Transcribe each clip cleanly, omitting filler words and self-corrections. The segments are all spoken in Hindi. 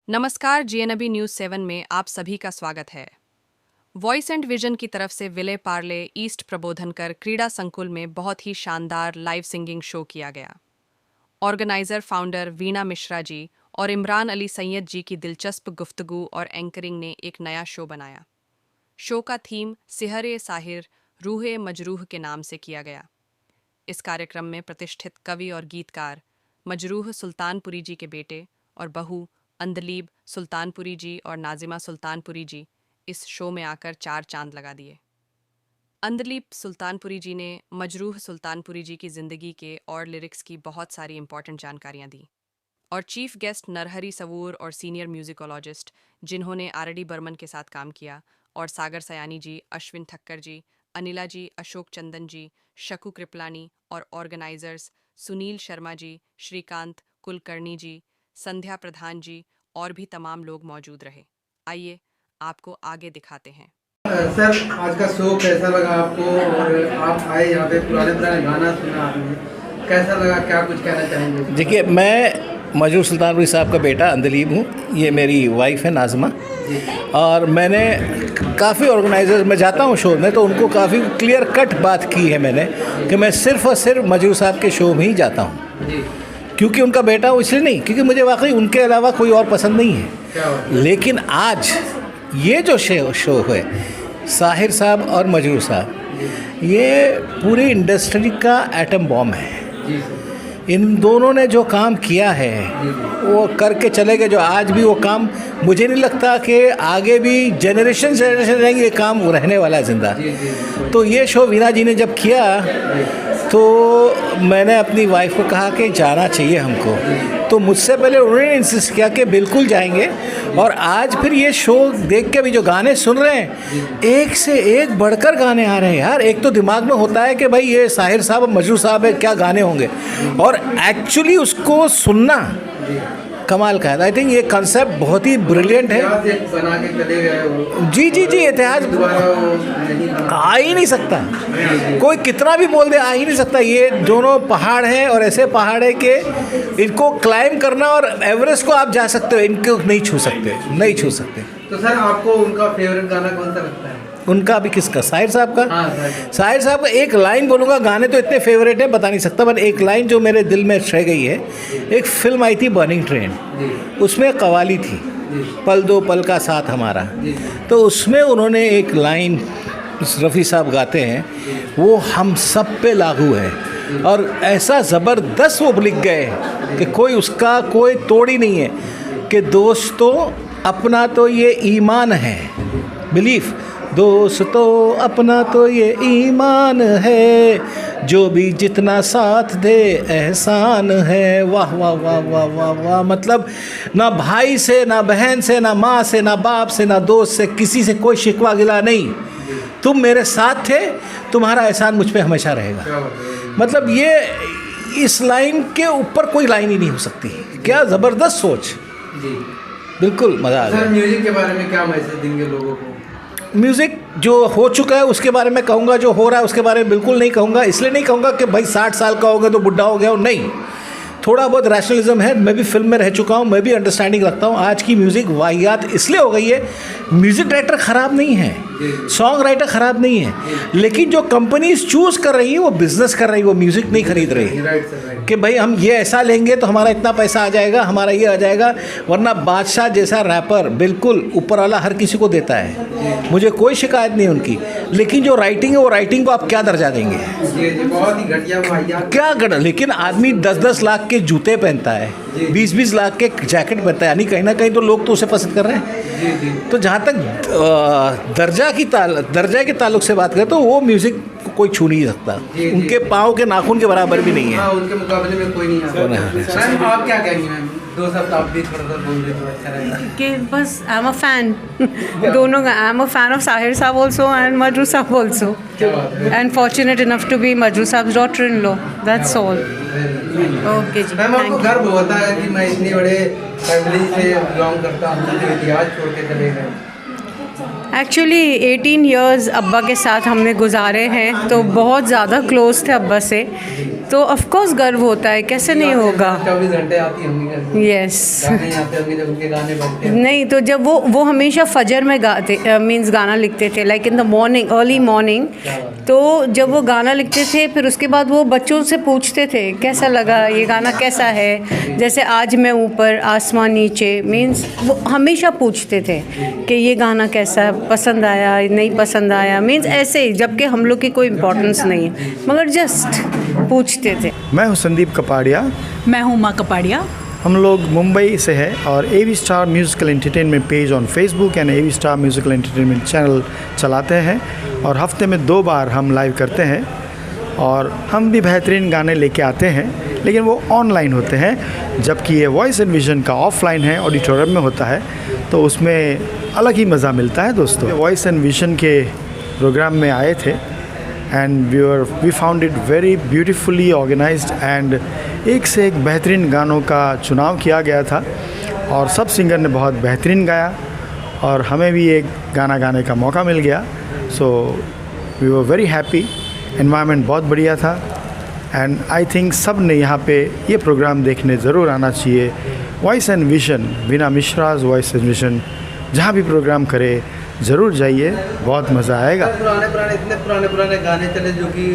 नमस्कार, जीएनबी न्यूज़ 7 में आप सभी का स्वागत है। वॉइस एंड विजन की तरफ से विले पार्ले ईस्ट प्रबोधन कर क्रीड़ा संकुल में बहुत ही शानदार लाइव सिंगिंग शो किया गया। ऑर्गेनाइजर फाउंडर वीणा मिश्रा जी और इमरान अली सैयद जी की दिलचस्प गुफ्तगू और एंकरिंग ने एक नया शो बनाया। शो का थीम सिहरे साहिर रूहे मजरूह के नाम से किया गया। इस कार्यक्रम में प्रतिष्ठित कवि और गीतकार मजरूह सुल्तानपुरी जी के बेटे और बहू अंदलीब सुल्तानपुरी जी और नाजिमा सुल्तानपुरी जी इस शो में आकर 4 चांद लगा दिए। अंदलीब सुल्तानपुरी जी ने मजरूह सुल्तानपुरी जी की ज़िंदगी के और लिरिक्स की बहुत सारी इंपॉर्टेंट जानकारियां दी और चीफ गेस्ट नरहरी सवूर और सीनियर म्यूजिकोलॉजिस्ट जिन्होंने आरडी बर्मन के साथ काम किया और सागर सयानी जी, अश्विन ठक्कर जी, अनिला जी, अशोक चंदन जी, शकु कृपलानी और ऑर्गेनाइजर्स सुनील शर्मा जी, श्रीकांत कुलकर्णी जी, संध्या प्रधान जी और भी तमाम लोग मौजूद रहे। आइए आपको आगे दिखाते हैं। सर, आज का शो कैसा लगा आपको? और आप आए यहाँ पे पुराने गाना सुना आपने, कैसा लगा? क्या कुछ कहना चाहेंगे? देखिए, मैं मजरूह सुल्तानपुरी साहब का बेटा अंदलीब हूँ। ये मेरी वाइफ है नाज़मा। और मैंने काफ़ी ऑर्गेनाइजर में जाता हूँ शो में, तो उनको काफ़ी क्लियर कट बात की है मैंने कि मैं सिर्फ़ और सिर्फ मजरूह साहब के शो में ही जाता हूँ। क्योंकि उनका बेटा हूँ इसलिए नहीं, क्योंकि मुझे वाकई उनके अलावा कोई और पसंद नहीं है। लेकिन आज ये जो शो है साहिर साहब और मजरूह साहब, ये पूरी इंडस्ट्री का एटम बॉम्ब है। इन दोनों ने जो काम किया है वो करके चले गए, जो आज भी वो काम मुझे नहीं लगता कि आगे भी जनरेशन रहेंगे ये काम रहने वाला है ज़िंदा। तो ये शो वीणा जी ने जब किया तो मैंने अपनी वाइफ को कहा कि जाना चाहिए हमको, तो मुझसे पहले उन्होंने इंसिस्ट किया कि बिल्कुल जाएंगे। और आज फिर ये शो देख के भी जो गाने सुन रहे हैं, एक से एक बढ़कर गाने आ रहे हैं यार। एक तो दिमाग में होता है कि भाई ये साहिर साहब और मजरूह साहब है, क्या गाने होंगे, और एक्चुअली उसको सुनना कमाल का है। आई थिंक ये कंसेप्ट बहुत ही ब्रिलियंट है। बना के चले गए जी, इतिहास आ ही नहीं सकता, कोई कितना भी बोल दे आ ही नहीं सकता। ये दोनों पहाड़ हैं और ऐसे पहाड़ है कि इनको क्लाइम करना, और एवरेस्ट को आप जा सकते हो, इनको नहीं छू सकते। तो सर, आपको उनका फेवरेट गाना कौन सा लगता है? उनका भी किसका? साहिर साहब का। हाँ, साहिर साहब का एक लाइन बोलूँगा, गाने तो इतने फेवरेट है बता नहीं सकता, पर एक लाइन जो मेरे दिल में रह गई है। एक फिल्म आई थी बर्निंग ट्रेन, उसमें कवाली थी, पल दो पल का साथ हमारा। तो उसमें उन्होंने एक लाइन रफ़ी साहब गाते हैं, वो हम सब पे लागू है, और ऐसा ज़बरदस्त वो लिख गए कि कोई उसका कोई तोड़ ही नहीं है कि दोस्तों अपना तो ये ईमान है, बिलीफ, दोस्तों अपना तो ये ईमान है, जो भी जितना साथ दे एहसान है। वाह वाह वाह वाह वाह वाह। मतलब ना भाई से, ना बहन से, ना माँ से, ना बाप से, ना दोस्त से, किसी से कोई शिकवा गिला नहीं। तुम मेरे साथ थे, तुम्हारा एहसान मुझ पे हमेशा रहेगा। मतलब ये इस लाइन के ऊपर कोई लाइन ही नहीं हो सकती। क्या ज़बरदस्त सोच, बिल्कुल मज़ा आ गया। सर, म्यूजिक के बारे में क्या मैसेज देंगे लोगों को? म्यूज़िक जो हो चुका है उसके बारे में कहूँगा, जो हो रहा है उसके बारे में बिल्कुल नहीं कहूँगा। इसलिए नहीं कहूँगा कि भाई 60 साल का हो गया तो बुढ़ा हो गया हो, नहीं। थोड़ा बहुत रैशनलिज्म है, मैं भी फिल्म में रह चुका हूँ, मैं भी अंडरस्टैंडिंग रखता हूँ। आज की म्यूज़िक वाहियात इसलिए हो गई है, म्यूज़िक डायरेक्टर ख़राब नहीं है, सॉन्ग राइटर ख़राब नहीं है, लेकिन जो कंपनीज चूज़ कर रही है वो बिज़नेस कर रही है, वो म्यूज़िक नहीं खरीद रही कि भाई हम ये ऐसा लेंगे तो हमारा इतना पैसा आ जाएगा, हमारा ये आ जाएगा। वरना बादशाह जैसा रैपर बिल्कुल ऊपर वाला हर किसी को देता है, मुझे कोई शिकायत नहीं उनकी, लेकिन जो राइटिंग है वो राइटिंग को आप क्या दर्जा देंगे? बहुत ही घटिया क्या कर, लेकिन आदमी 10-10 लाख के जूते पहनता है, 20-20 लाख के जैकेट पहनता है, यानी कहीं ना कहीं तो लोग तो उसे पसंद कर रहे हैं। तो जहाँ तक दर्जा के ताल्लुक से बात करें तो वो म्यूज़िक कोई छू नहीं सकता, उनके पाँव के नाखून के बराबर भी नहीं है। उनके मुकाबले में कोई नहीं है। मैम, आप क्या कहेंगी? मैम, 2 शब्द आप भी थोड़ा सा बोल दें तो अच्छा रहेगा। कि बस आई एम अ फैन दोनों का। I am a fan of Sahir sahab also and Majrooh sahab also, and fortunate enough to be Majrooh sahab daughter in law, that's all. Okay जी, मैम, आपको गर्व होता है कि मैं इतनी बड़े फैमिली से बिलोंग करता हूँ, इतिहास छोड़ के चले गए? एक्चुअली 18 इयर्स अब्बा के साथ हमने गुजारे हैं, तो बहुत ज़्यादा क्लोज थे अब्बा से, तो ऑफ कोर्स गर्व होता है, कैसे नहीं होगा। 24 घंटे आती होंगी घर में। यस। गाने आते होंगे जब उनके गाने बजते हैं। नहीं तो जब वो हमेशा फजर में गाते मीन्स गाना लिखते थे, like in the morning, early morning. तो जब वो गाना लिखते थे फिर उसके बाद वो बच्चों से पूछते थे कैसा लगा, ये गाना कैसा है, जैसे आज मैं ऊपर आसमान नीचे, मीन्स वो हमेशा पूछते थे कि ये गाना कैसा, पसंद आया नहीं पसंद आया, मीन्स ऐसे ही, जबकि हम लोग की कोई इम्पोर्टेंस नहीं है, मगर जस्ट पूछते थे। मैं हूं संदीप कपाड़िया। मैं हूँ उमा कपाड़िया। हम लोग मुंबई से हैं और AV star musical entertainment page on Facebook and AV star musical entertainment channel चलाते हैं और हफ्ते में 2 बार हम लाइव करते हैं और हम भी बेहतरीन गाने लेके आते हैं, लेकिन वो ऑनलाइन होते हैं, जबकि ये वॉइस एंड विजन का ऑफलाइन है, ऑडिटोरियम में होता है, तो उसमें अलग ही मज़ा मिलता है दोस्तों। वॉइस एंड विजन के प्रोग्राम में आए थे and we found it very beautifully organised एंड एक से एक बेहतरीन गानों का चुनाव किया गया था और सब सिंगर ने बहुत बेहतरीन गाया और हमें भी एक गाना गाने का मौका मिल गया। So we were very happy. Environment बहुत बढ़िया था एंड आई थिंक सब ने यहाँ पे ये प्रोग्राम देखने ज़रूर आना चाहिए। Voice and vision, Veena Mishra's voice and vision, जहाँ भी प्रोग्राम करे ज़रूर जाइए, बहुत मज़ा आएगा। इतने पुराने गाने चले जो कि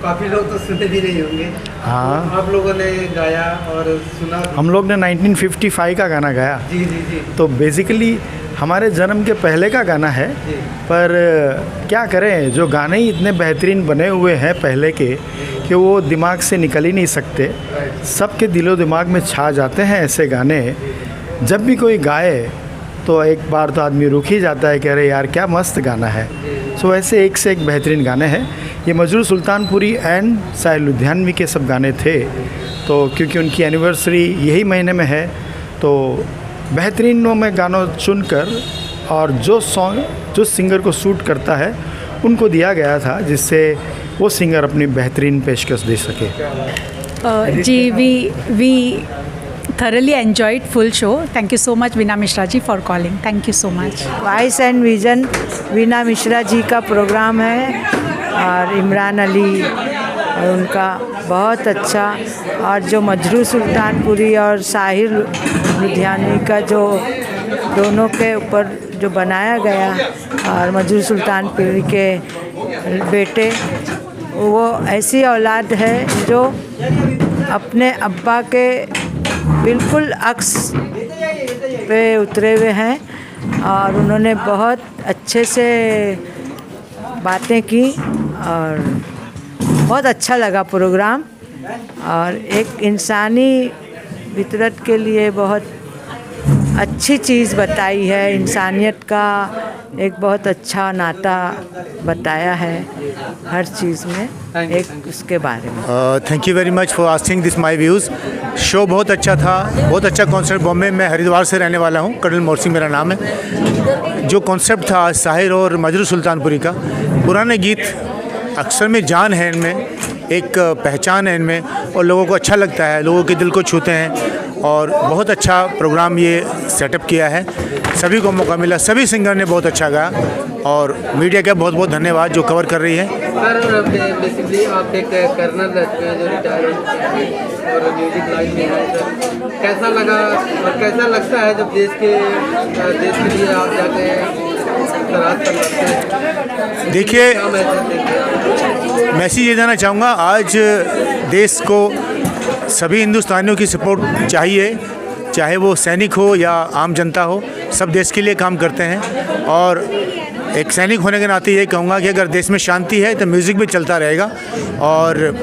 काफ़ी लोग तो सुने भी नहीं होंगे। हाँ, तो आप लोगों ने गाया और सुना। हम लोग ने 1955 का गाना गाया। जी जी जी। तो बेसिकली हमारे जन्म के पहले का गाना है, पर क्या करें, जो गाने ही इतने बेहतरीन बने हुए हैं पहले के कि वो दिमाग से निकल ही नहीं सकते, सबके दिलो दिमाग में छा जाते हैं ऐसे गाने। जब भी कोई गाए तो एक बार तो आदमी रुक ही जाता है कि अरे यार क्या मस्त गाना है। सो ऐसे एक से एक बेहतरीन गाने हैं। ये मजरूह सुल्तानपुरी एंड साहिर लुधियानवी के सब गाने थे, तो क्योंकि उनकी एनिवर्सरी यही महीने में है तो बेहतरीनों में गानों चुनकर और जो सिंगर को सूट करता है उनको दिया गया था, जिससे वो सिंगर अपनी बेहतरीन पेशकश दे सके। जी, we thoroughly enjoyed full show. Thank you so much Veena Mishra ji for calling. Thank you so much. Voice and vision Veena Mishra ji का प्रोग्राम है और इमरान अली और उनका बहुत अच्छा, और जो मजरूह सुल्तानपुरी और साहिर लुधियानवी का जो दोनों के ऊपर जो बनाया गया, और मजरूह सुल्तानपुरी के बेटे, वो ऐसी औलाद है जो अपने अब्बा के बिल्कुल अक्स पे उतरे हुए हैं और उन्होंने बहुत अच्छे से बातें की और बहुत अच्छा लगा प्रोग्राम, और एक इंसानी फितरत के लिए बहुत अच्छी चीज़ बताई है, इंसानियत का एक बहुत अच्छा नाता बताया है हर चीज़ में, एक उसके बारे में। Thank you very much for asking this my views. Show बहुत अच्छा था, बहुत अच्छा कॉन्सेप्ट। बॉम्बे में हरिद्वार से रहने वाला हूँ, कर्नल मोर्सी मेरा नाम है। जो कॉन्सेप्ट था साहिर और मजरूह सुल्तानपुरी का, पुराने गीत अक्सर में जान है इनमें, एक पहचान है इनमें और लोगों को अच्छा लगता है, लोगों के दिल को छूते हैं और बहुत अच्छा प्रोग्राम ये सेटअप किया है। सभी को मौका मिला, सभी सिंगर ने बहुत अच्छा गाया और मीडिया का बहुत बहुत धन्यवाद जो कवर कर रही है। सर बेसिकली आप एक कर्नल रहते हैं जो रिटायर और म्यूजिक लाइन में है, सर कैसा लगा और कैसा लगता है जब देश के लिए आप जाते हैं, सरहद पर लड़ते हैं? देखिए, मैसेज ये देना चाहूँगा, आज देश को सभी हिंदुस्तानियों की सपोर्ट चाहिए, चाहे वो सैनिक हो या आम जनता हो, सब देश के लिए काम करते हैं। और एक सैनिक होने के नाते ये कहूँगा कि अगर देश में शांति है तो म्यूज़िक भी चलता रहेगा, और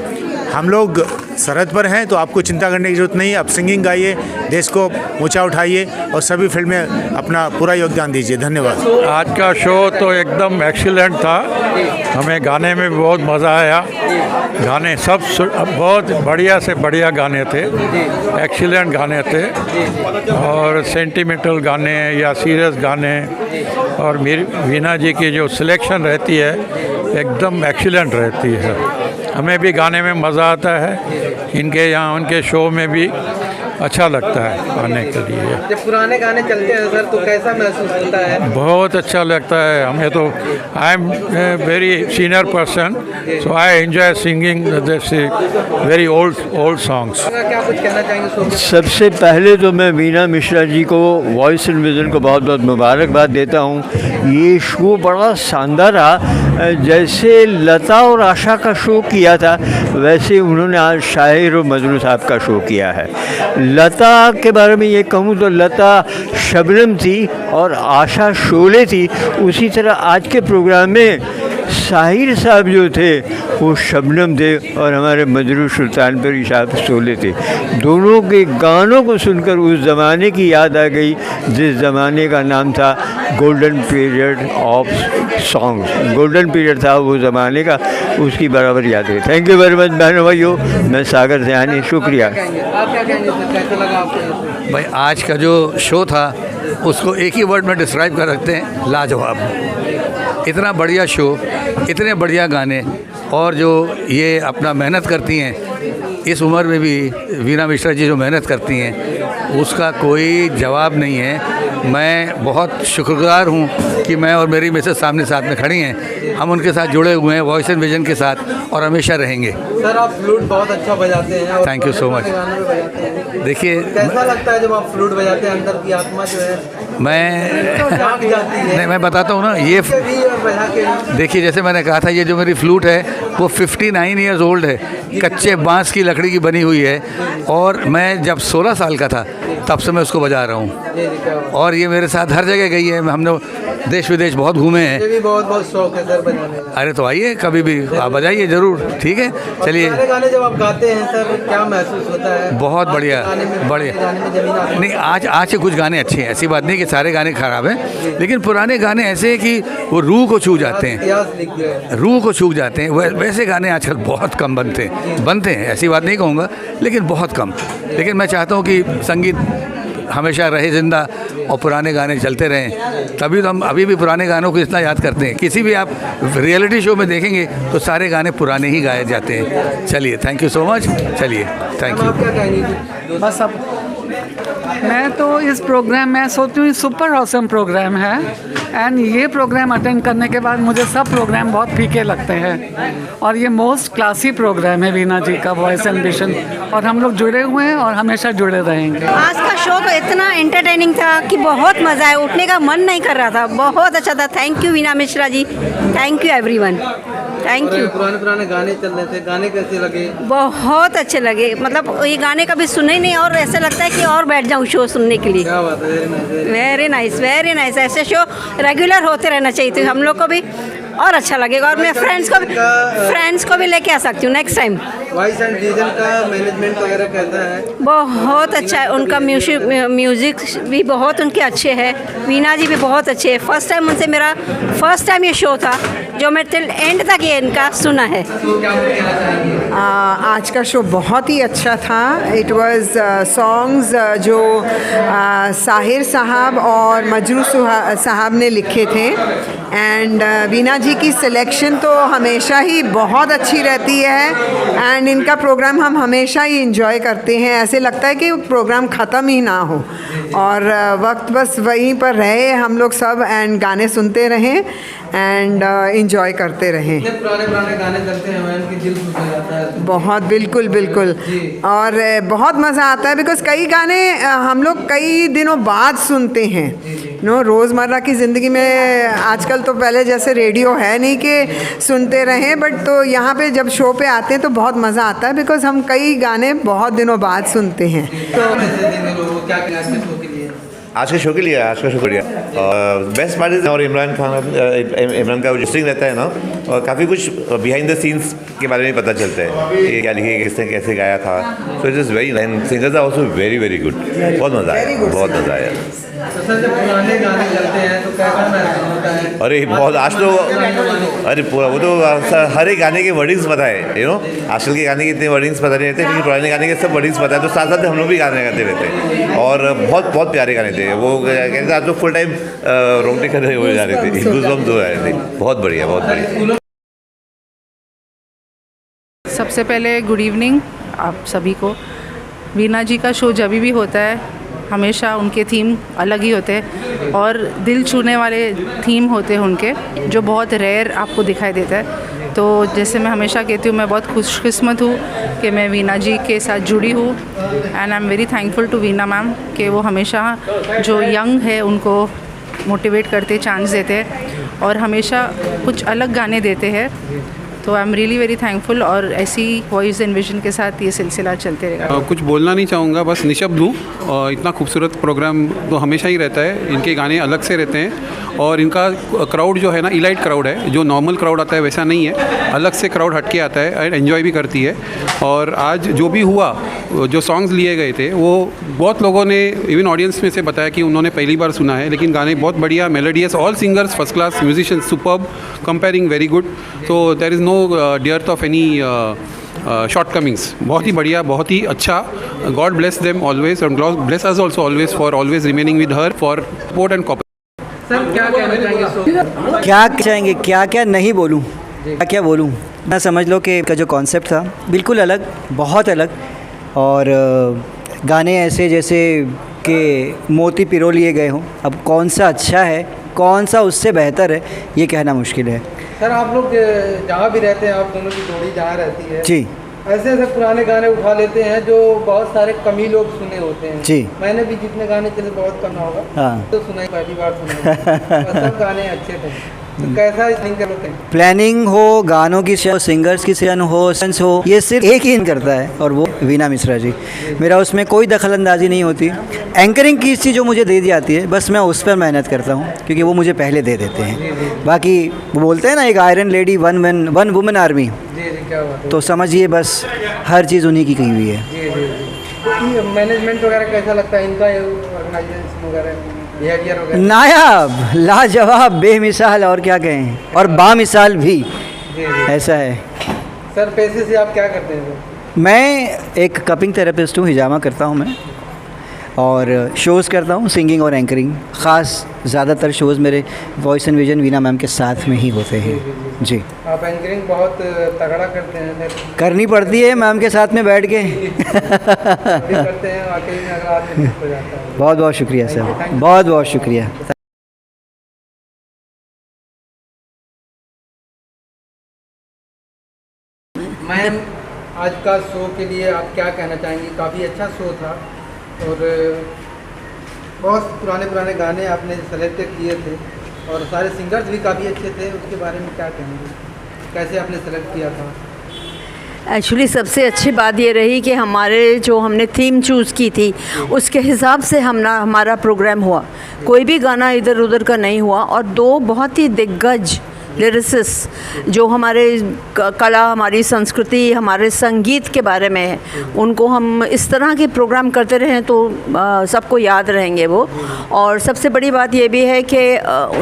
हम लोग सरहद पर हैं तो आपको चिंता करने की ज़रूरत नहीं है। आप सिंगिंग गाइए, देश को ऊंचा उठाइए और सभी फील्ड में अपना पूरा योगदान दीजिए। धन्यवाद। आज का शो तो एकदम एक्सीलेंट था, हमें गाने में बहुत मज़ा आया। गाने सब बहुत बढ़िया से बढ़िया गाने थे, एक्सीलेंट गाने थे, और सेंटिमेंटल गाने या सीरियस गाने, और मेरी वीना जी की जो सिलेक्शन रहती है एकदम एक्सीलेंट रहती है। हमें भी गाने में मज़ा आता है, इनके यहाँ उनके शो में भी अच्छा लगता है आने के लिए। जब पुराने गाने चलते हैं सर तो कैसा महसूस होता है? बहुत अच्छा लगता है हमें तो। आई am very senior person, so I enjoy singing this very old songs. क्या कुछ कहना चाहेंगे शो के? सबसे पहले तो मैं वीना मिश्रा जी को, वॉइस एंड विजन को बहुत बहुत मुबारकबाद देता हूँ। ये शो बड़ा शानदार रहा। जैसे लता और आशा का शो किया था वैसे उन्होंने आज शाहिर और मजरू साहब का शो किया है। लता के बारे में ये कहूँ तो लता शबनम थी और आशा शोले थी। उसी तरह आज के प्रोग्राम में साहिर साहब जो थे वो शबनम थे और हमारे मजरू सुल्तानपुरी साहब शोले थे। दोनों के गानों को सुनकर उस ज़माने की याद आ गई जिस ज़माने का नाम था golden period of songs. Golden period था वो ज़माने का, उसकी बराबर याद है। थैंक यू वेरी मच बहनों भाइयों। मैं सागर ध्यानी, शुक्रिया। आप क्या कहेंगे सर, कैसा लगा आपको? भाई आज का जो शो था उसको एक ही वर्ड में डिस्क्राइब कर सकते हैं, लाजवाब। इतना बढ़िया शो, इतने बढ़िया गाने, और जो ये अपना मेहनत करती हैं इस उम्र में भी, वीना मिश्रा जी जो मेहनत करती हैं उसका कोई जवाब नहीं है। मैं बहुत शुक्रगुजार हूँ कि मैं और मेरी मिसेस सामने साथ में खड़ी हैं। हम उनके साथ जुड़े हुए हैं वॉइस एंड विजन के साथ और हमेशा रहेंगे। सर आप फ्लूट बहुत अच्छा बजाते हैं और Thank you so much। गानों में बजाते हैं। देखिए कैसा लगता है जब आप फ्लूट बजाते हैं? अंदर की आत्मा जो है मैं जाग जाती है। नहीं, मैं बताता हूँ ना, ये के भी और बजा के भी। देखिए जैसे मैंने कहा था, ये जो मेरी फ्लूट है वो 59 ईयर्स ओल्ड है, कच्चे बांस की लकड़ी की बनी हुई है, और मैं जब 16 साल का था तब से मैं उसको बजा रहा हूँ। और ये मेरे साथ हर जगह गई है। हमने देश विदेश बहुत घूमे हैं। मुझे भी बहुत बहुत शौक है सर बजाने का। अरे तो आइए कभी भी, आप बजाइए ज़रूर। ठीक है, चलिए। सारे गाने जब आप गाते हैं सर क्या महसूस होता है? बहुत बढ़िया, गाने में बढ़िया। गाने में जमीन आसमान। नहीं, आज के कुछ गाने अच्छे हैं, ऐसी बात नहीं कि सारे गाने ख़राब हैं, लेकिन पुराने गाने ऐसे हैं कि वो रूह को छू जाते हैं, इतिहास लिख गए। रूह को छू जाते हैं। वैसे गाने आजकल बहुत कम बनते हैं, ऐसी बात नहीं कहूँगा, लेकिन बहुत कम। लेकिन मैं चाहता हूँ कि संगीत हमेशा रहे ज़िंदा और पुराने गाने चलते रहें। तभी तो हम अभी भी पुराने गानों को इतना याद करते हैं। किसी भी आप रियलिटी शो में देखेंगे तो सारे गाने पुराने ही गाए जाते हैं। चलिए, थैंक यू सो मच। चलिए, थैंक यू। आप क्या कहेंगे? बस अब मैं तो इस प्रोग्राम में सोचती हूँ सुपर ऑसम प्रोग्राम है, एंड ये प्रोग्राम अटेंड करने के बाद मुझे सब प्रोग्राम बहुत फीके लगते हैं, और ये मोस्ट क्लासी प्रोग्राम है वीना जी का वॉइस एंड विजन, और हम लोग जुड़े हुए हैं और हमेशा जुड़े रहेंगे। आज का शो तो इतना एंटरटेनिंग था कि बहुत मज़ा आया, उठने का मन नहीं कर रहा था। बहुत अच्छा था। Thank you Veena Mishra ji, thank you everyone, thank you. पुराने गाने चल रहे थे, गाने कैसे लगे? बहुत अच्छे लगे, मतलब ये गाने कभी सुने ही नहीं और ऐसा लगता है कि और बैठ जाऊँ शो सुनने के लिए। क्या बात है, वेरी नाइस, वेरी नाइस। ऐसे शो रेगुलर होते रहना चाहिए, तो हम लोग को भी और अच्छा लगेगा, और मैं फ्रेंड्स को भी लेके आ सकती हूँ next time. Voice and vision का मैनेजमेंट वगैरह कैसा है? बहुत अच्छा है उनका। म्यूजिक भी बहुत उनके अच्छे हैं। वीना जी भी बहुत अच्छे हैं। फर्स्ट टाइम उनसे मेरा ये शो था जो मैं टिल एंड तक ये इनका सुना है। आज का शो बहुत ही अच्छा था। इट वाज सॉन्ग्स जो साहिर साहब और मजरू साहब ने लिखे थे, एंड वीना जी की सिलेक्शन तो हमेशा ही बहुत अच्छी रहती है, एंड इनका प्रोग्राम हम हमेशा ही इंजॉय करते हैं। ऐसे लगता है कि प्रोग्राम ख़त्म ही ना हो, और वक्त बस वहीं पर रहे हम लोग सब, एंड गाने सुनते रहें एंड इंजॉय करते रहें। पुराने गाने चलते हैं, उनकी दिल खुश हो जाता है। बहुत, बिल्कुल बिल्कुल, और बहुत मज़ा आता है बिकॉज़ कई गाने हम लोग कई दिनों बाद सुनते हैं। रोज़मर्रा की ज़िंदगी में आजकल तो पहले जैसे रेडियो है नहीं कि सुनते रहें, बट तो यहाँ पे जब शो पे आते हैं तो बहुत मज़ा आता है बिकॉज़ हम कई गाने बहुत दिनों बाद सुनते हैं। तो आज के शो के लिए आज का शुक्रिया। बेस्ट पार्ट इज, और इमरान का जो स्ट्रिंग रहता है ना, और काफ़ी कुछ बिहाइंड द सीन्स के बारे में पता चलता है कि क्या लिखे, किसने कैसे गाया था। So it is very nice. Singers are also very very good. बहुत मज़ा आया, बहुत मज़ा आया। सर जब पुराने गाने चलते हैं तो कैसा महसूस होता है? अरे बहुत, आज तो अरे पूरा वो तो हर एक गाने के वर्डिंग्स पता है। आजकल के गाने के इतने वर्डिंग्स पता नहीं रहते, लेकिन पुराने गाने के सब वर्डिंग्स पता है, तो साथ साथ हम लोग भी गाने गाते रहते हैं, और बहुत बहुत प्यारे गाने थे वो। कहते आज तो फुल टाइम रोंगटे खड़े हो जा रहे थे, गूज़बम्स हो रहे थे। बहुत बढ़िया, बहुत बढ़िया। सबसे पहले गुड इवनिंग आप सभी को। वीना जी का शो जब भी होता है हमेशा उनके थीम अलग ही होते हैं और दिल छूने वाले थीम होते हैं उनके, जो बहुत रेयर आपको दिखाई देता है। तो जैसे मैं हमेशा कहती हूँ, मैं बहुत खुशकिस्मत हूँ कि मैं वीना जी के साथ जुड़ी हूँ and I am very thankful to Veena ma'am कि वो हमेशा जो यंग है उनको मोटिवेट करते, चांस देते हैं और हमेशा कुछ अलग गाने देते हैं। तो I am really very thankful और ऐसी वॉइस एंड विजन के साथ ये सिलसिला चलते रहेगा। कुछ बोलना नहीं चाहूँगा, बस निशब्द हूँ। इतना खूबसूरत प्रोग्राम तो हमेशा ही रहता है, इनके गाने अलग से रहते हैं और इनका क्राउड जो है ना, इलाइट क्राउड है, जो नॉर्मल क्राउड आता है वैसा नहीं है, अलग से क्राउड हट के आता है एंड एन्जॉय भी करती है। और आज जो भी हुआ, जो सॉन्ग्स लिए गए थे वो बहुत लोगों ने इवन ऑडियंस में से बताया कि उन्होंने पहली बार सुना है, लेकिन गाने बहुत बढ़िया, melodious, all singers first class, musicians superb, compering very good. तो there is no dearth of any shortcomings. बहुत ही बढ़िया, बहुत ही अच्छा। God bless them always and God bless us also always for always remaining with her for support and copper. Sir क्या कहना चाहेंगे शो? क्या चाहेंगे, क्या क्या नहीं बोलूँ, क्या क्या बोलूँ। मैं समझ लो कि का जो कॉन्सेप्ट था बिल्कुल अलग, बहुत अलग, और गाने ऐसे जैसे कि मोती पिरो लिए गए हों। अब कौन सा अच्छा है, कौन सा उससे बेहतर है, ये कहना मुश्किल है। सर आप लोग जहाँ भी रहते हैं, आप दोनों की जोड़ी जहाँ रहती है जी, ऐसे ऐसे पुराने गाने उठा लेते हैं जो बहुत सारे कमी लोग सुने होते हैं जी। मैंने भी जितने गाने चले बहुत कम होगा, हाँ। तो सुना ही पहली बार सुना और सब गाने अच्छे थे। तो कैसा इसलिंग करते हैं? प्लानिंग हो, गानों की सिंगर्स की चयन हो, सेंस हो, ये सिर्फ एक ही करता है और वो वीना मिश्रा जी। मेरा उसमें कोई दखल अंदाजी नहीं होती। एंकरिंग की चीज़ जो मुझे दे दी जाती है, बस मैं उस पर मेहनत करता हूँ क्योंकि वो मुझे पहले दे देते हैं। बाकी वो बोलते हैं ना, एक iron lady one women army, तो समझिए बस हर चीज़ उन्हीं की हुई है। मैनेजमेंट वगैरह कैसा लगता है इनका, ऑर्गेनाइजेशन वगैरह, बिहेवियर वगैरह? नायाब, लाजवाब, बेमिसाल, और क्या कहें, और बामिसाल भी। ऐसा है। सर पैसे से आप क्या करते हैं? मैं एक कपिंग थेरेपिस्ट हूँ, हिजामा करता हूँ मैं, और शोज़ करता हूँ, सिंगिंग और एंकरिंग। ख़ास ज़्यादातर शोज़ मेरे voice and vision Veena ma'am के साथ में ही होते हैं। जी, आप एंकरिंग बहुत तगड़ा करते हैं। करनी पड़ती है मैम के साथ में बैठ के। करते हैं वाकई में, अगर आपसे हो जाता है। बहुत बहुत शुक्रिया सर, बहुत बहुत शुक्रिया। मैम आज का शो के लिए आप क्या कहना चाहेंगी? काफ़ी अच्छा शो था और बहुत पुराने गाने आपने सेलेक्ट किए थे और सारे सिंगर्स भी काफ़ी अच्छे थे। उसके बारे में क्या कहेंगे, कैसे आपने सेलेक्ट किया था? एक्चुअली सबसे अच्छी बात ये रही कि हमारे जो हमने थीम चूज़ की थी उसके हिसाब से हमारा प्रोग्राम हुआ। कोई भी गाना इधर उधर का नहीं हुआ और दो बहुत ही दिग्गज लिरिसिस्ट जो हमारे कला, हमारी संस्कृति, हमारे संगीत के बारे में है, उनको हम इस तरह के प्रोग्राम करते रहें तो सबको याद रहेंगे वो। और सबसे बड़ी बात ये भी है कि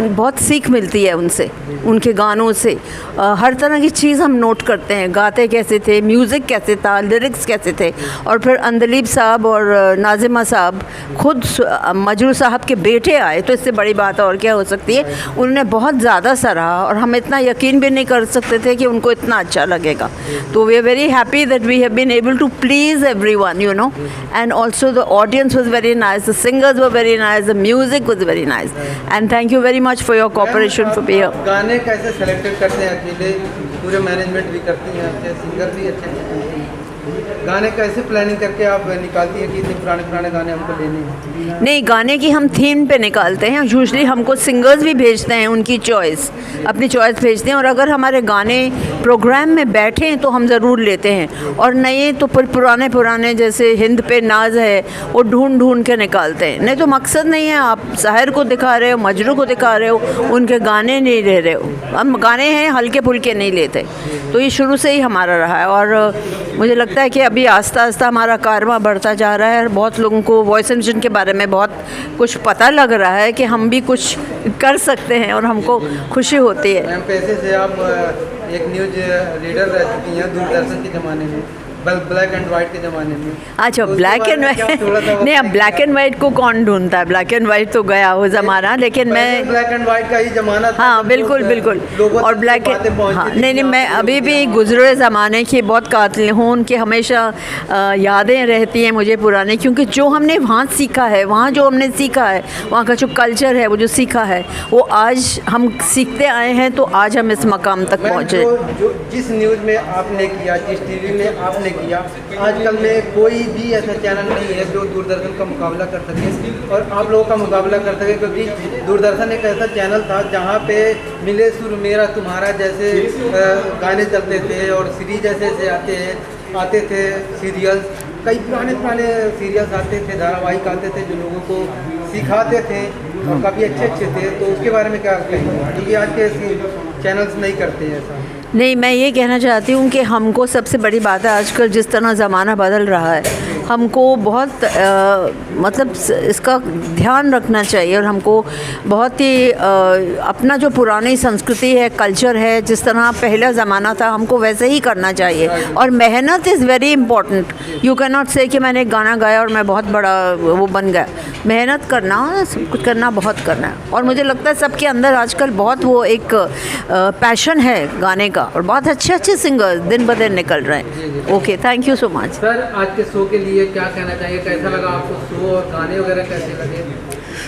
बहुत सीख मिलती है उनसे, उनके गानों से। हर तरह की चीज़ हम नोट करते हैं, गाते कैसे थे, म्यूज़िक कैसे था, लिरिक्स कैसे थे। और फिर अंदलीब साहब और नाजिमा साहब खुद मजरू साहब के बेटे आए, तो इससे बड़ी बात और क्या हो सकती है। उन्होंने बहुत ज़्यादा सराहा और हम इतना यकीन भी नहीं कर सकते थे कि उनको इतना अच्छा लगेगा। तो we are very happy that we have been able to please everyone, you know, and also the audience was very nice, the singers were very nice, the music was very nice, and thank you very much for your cooperation for being here. गाने कैसे सेलेक्टेड करते हैं? अकेले पूरे मैनेजमेंट भी करती हैं, अच्छे सिंगर भी अच्छे हैं, गाने कैसे प्लानिंग करके आप निकालती हैं कि इतने पुराने गाने हमको लेने हैं? नहीं, गाने की हम थीम पे निकालते हैं। यूजुअली हमको सिंगर्स भी भेजते हैं, उनकी चॉइस, अपनी चॉइस भेजते हैं, और अगर हमारे गाने प्रोग्राम में बैठे तो हम ज़रूर लेते हैं, और नए तो पुराने जैसे हिंद पे नाज है वो ढूंढ के निकालते हैं। नहीं तो मकसद नहीं है आप साहिर को दिखा रहे हो, मजरू को दिखा रहे हो, उनके गाने नहीं ले रहे हो। हम गाने हैं हल्के फुल्के नहीं लेते। तो ये शुरू से ही हमारा रहा है और मुझे लगता है कि अभी आस्ता आस्ता हमारा कारवां बढ़ता जा रहा है। बहुत लोगों को वॉइस एंड विजन के बारे में बहुत कुछ पता लग रहा है कि हम भी कुछ कर सकते हैं और हमको खुशी होती है। मैम पैसे से आप एक न्यूज़ रीडर रह चुकी हैं दूरदर्शन के ज़माने में, ब्लैक एंड वाइट के ज़माने में। अच्छा, तो उसके ब्लैक बारे एंड में क्या थोड़ा सा वाइट नहीं, अब ब्लैक एंड वाइट को कौन ढूंढता है? ब्लैक एंड वाइट तो गया वो ज़माना, लेकिन मैं ब्लैक एंड वाइट का ही ज़माना था। हाँ बिल्कुल बिल्कुल। और ब्लैक हाँ नहीं, मैं अभी भी गुजरे ज़माने की बहुत कातिल हूँ, उनकी हमेशा यादें रहती हैं मुझे पुराने, क्योंकि जो हमने वहाँ सीखा है, वहाँ जो हमने सीखा है, वहाँ का जो कल्चर है, वो जो सीखा है, वो आज हम सीखते आए हैं, तो आज हम इस मकाम तक पहुँचे। जो जिस न्यूज़ में आपने किया, जिस टीवी में आपने किया, आजकल में कोई भी ऐसा चैनल नहीं है जो दूरदर्शन का मुकाबला कर सके और आप लोगों का मुकाबला कर सके, क्योंकि दूरदर्शन एक ऐसा चैनल था जहाँ पे मिले सुर मेरा तुम्हारा जैसे गाने चलते थे और सीरीज ऐसे आते थे सीरियल्स, कई पुराने सीरियल्स आते थे, धारावाहिक आते थे जो लोगों को सिखाते थे और काफ़ी अच्छे थे। तो उसके बारे में क्या कहेंगे, क्योंकि आज के चैनल्स नहीं करते हैं ऐसा? नहीं, मैं ये कहना चाहती हूँ कि हमको सबसे बड़ी बात है, आजकल जिस तरह ज़माना बदल रहा है, हमको बहुत मतलब इसका ध्यान रखना चाहिए और हमको बहुत ही अपना जो पुरानी संस्कृति है, कल्चर है, जिस तरह पहला ज़माना था, हमको वैसे ही करना चाहिए। और मेहनत is very important. You can not से कि मैंने एक गाना गाया और मैं बहुत बड़ा वो बन गया। मेहनत करना, सब कुछ करना, बहुत करना है। और मुझे लगता है सबके अंदर आजकल बहुत वो एक पैशन है गाने का, और बहुत अच्छे सिंगर्स दिन ब दिन निकल रहे हैं। Okay, thank you so much. Sir, आज के शो के लिए क्या कहना चाहिए, कैसा लगा आपको शो और गाने वगैरह कैसे लगे?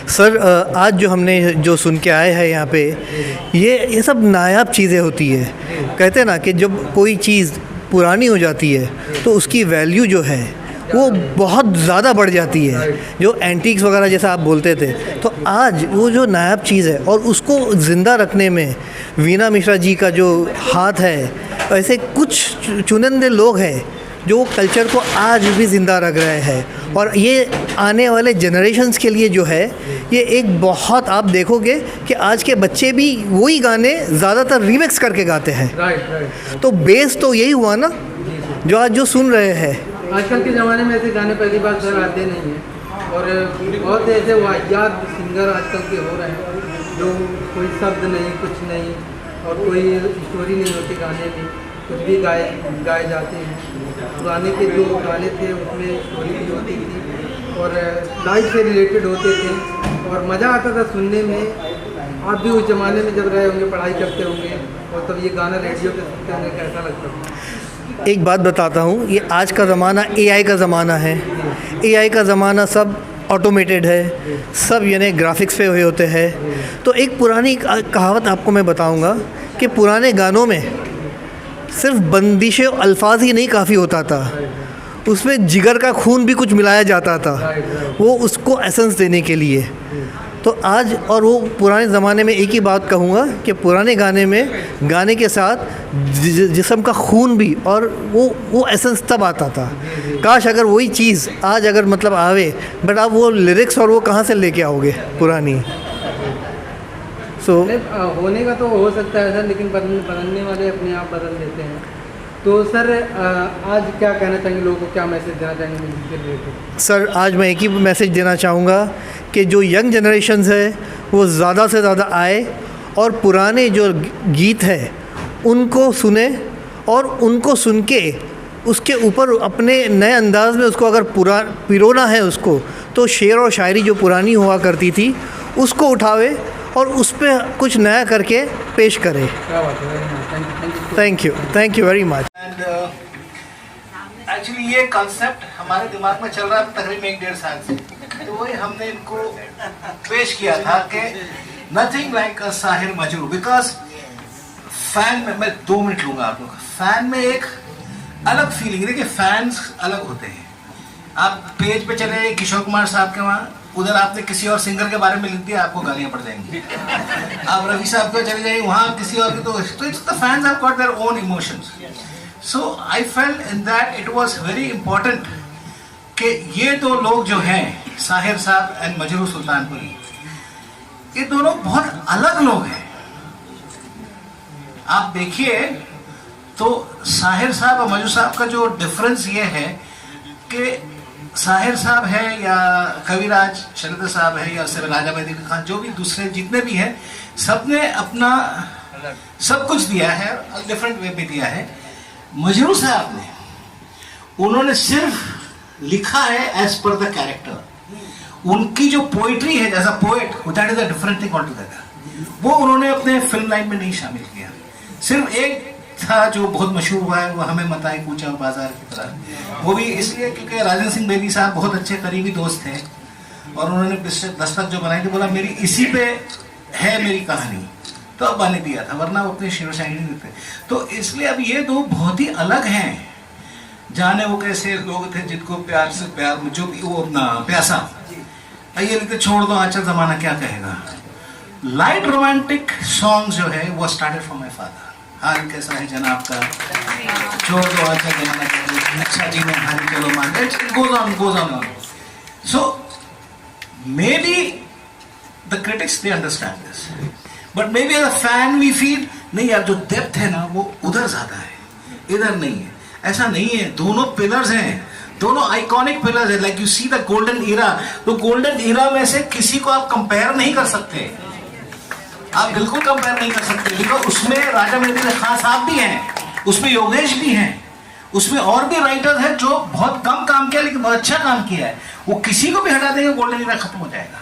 सर, आज जो हमने जो सुन के आए हैं यहाँ पे, ये सब नायाब चीज़ें होती है। कहते हैं ना कि जब कोई चीज़ पुरानी हो जाती है तो उसकी वैल्यू जो है वो बहुत ज़्यादा बढ़ जाती है, जो एंटीक्स वगैरह जैसा आप बोलते थे। तो आज वो जो नायाब चीज़ है और उसको ज़िंदा रखने में वीना मिश्रा जी का जो हाथ है, ऐसे कुछ चुनिंदे लोग हैं जो कल्चर को आज भी ज़िंदा रख रहे हैं। और ये आने वाले जनरेशन्स के लिए जो है, ये एक बहुत, आप देखोगे कि आज के बच्चे भी वही गाने ज़्यादातर रीमिक्स करके गाते हैं। राइट। तो बेस तो यही हुआ ना, जो आज जो सुन रहे हैं। आजकल के ज़माने में ऐसे गाने पहली बार सर आते नहीं हैं और बहुत ऐसे वाहियात सिंगर आजकल के हो रहे हैं जो कोई शब्द नहीं, कुछ नहीं और कोई स्टोरी नहीं होती गाने में, कुछ भी गाए जाते हैं। पुराने के जो गाने थे उसमें स्टोरी भी होती थी और लाइफ से रिलेटेड होते थे और मज़ा आता था सुनने में। आप भी उस ज़माने में जब रहे होंगे, पढ़ाई करते होंगे और तब ये गाना रेडियो पे सुनते होंगे, कैसा लगता था? एक बात बताता हूँ, ये आज का ज़माना AI का ज़माना है। AI का ज़माना, सब ऑटोमेटेड है, सब यानी ग्राफिक्स पे हुए होते हैं। तो एक पुरानी कहावत आपको मैं बताऊँगा कि पुराने गानों में सिर्फ बंदिशे अल्फाज ही नहीं काफ़ी होता था, उसमें जिगर का खून भी कुछ मिलाया जाता था, वो उसको एसेंस देने के लिए। तो आज और वो पुराने ज़माने में एक ही बात कहूँगा कि पुराने गाने में गाने के साथ जिस्म का खून भी, और वो एसेंस तब आता था। काश अगर वही चीज़ आज अगर मतलब आवे, बट आप वो लिरिक्स और वो कहाँ से लेके आओगे पुरानी? होने का तो हो सकता है सर, लेकिन बदलने वाले अपने आप बदल देते हैं। तो सर, आज क्या कहना चाहेंगे लोगों को, क्या मैसेज देना चाहेंगे म्यूज़िक के रिलेटेड? सर, आज मैं एक ही मैसेज देना चाहूँगा कि जो यंग जनरेशन्स है वो ज़्यादा से ज़्यादा आए और पुराने जो गीत है उनको सुने और उनको सुन के उसके ऊपर अपने नए अंदाज में उसको अगर पिरोना है उसको, तो शेर और शायरी जो पुरानी हुआ करती थी उसको उठावे और उस पर कुछ नया करके पेश करें। Thank you very much. Actually ये कॉन्सेप्ट हमारे दिमाग में चल रहा है तकरीबन 1-1.5 साल से, तो वही हमने इनको पेश किया था कि nothing like a Sahir Majrooh. Because fan में, मैं 2 मिनट लूँगा आप लोग, फैन में एक अलग फीलिंग, देखिए फैंस अलग होते हैं। आप पेज पे चले किशोर कुमार साहब के वहाँ, उधर आपने किसी और सिंगर के बारे में लिख दिया, आपको गालियाँ पड़ जाएंगी। आप रवि साहब के चले जाइए, वहाँ किसी और की, तो it's the fans have got their own emotions. So I felt in that it was very important कि ये 2 लोग जो हैं, साहिर साहब एंड मजरूह सुल्तानपुरी, ये दोनों बहुत अलग लोग हैं। आप देखिए तो साहिर साहब और मजरूह साहब का जो डिफरेंस ये है कि साहिर साहब है या कविराज शरद साहब है या राजा मेहदी खान, जो भी दूसरे जितने भी हैं, सबने अपना सब कुछ दिया है, डिफरेंट वे में दिया है। मजरूह साहब ने उन्होंने सिर्फ लिखा है एज पर द कैरेक्टर। उनकी जो पोइट्री है, जैसा poet, that is a different thing all together, वो उन्होंने अपने फिल्म लाइन में नहीं शामिल किया। सिर्फ एक था जो बहुत मशहूर हुआ है, वो हमें मताए कूचा बाजार की तरह, वो भी इसलिए क्योंकि राजेंद्र सिंह बेदी साहब बहुत अच्छे करीबी दोस्त थे और उन्होंने दस्तक जो बनाई थी, बोला मेरी इसी पे है मेरी कहानी, तो अब मैंने दिया था, वरना वो अपने शेर शायरी नहीं देते। तो इसलिए अब ये दो बहुत ही अलग हैं। जाने वो कैसे लोग थे जिनको प्यार से प्यार, जो वो अपना प्यासा, ये लिखते छोड़ दो आंचल जमाना क्या कहेगा। लाइट रोमांटिक सॉन्ग जो है वो स्टार्टेड फ्रॉम माय फादर। हाल कैसा है जनाब का, छोड़ दो आंचल जमाना क्या कहेगा, अच्छा जी ने हाल चलो मान, it goes on. So maybe the critics they understand this, but maybe as a fan we feel नहीं यार, जो डेप्थ है ना वो उधर ज्यादा है, इधर नहीं है। ऐसा नहीं है, दोनों पिलर्स हैं, दोनों आइकॉनिक पिलर्स है। Like you see the golden era, तो गोल्डन इरा में से किसी को आप कंपेयर नहीं कर सकते, आप बिल्कुल कंपेयर नहीं कर सकते, बिकॉज उसमें राजा मेहदी अली खान साहब भी हैं, उसमें योगेश भी हैं, उसमें और भी राइटर्स हैं जो बहुत कम काम किया लेकिन बहुत अच्छा काम किया है। वो किसी को भी हटा देंगे, गोल्डन इरा खत्म हो जाएगा।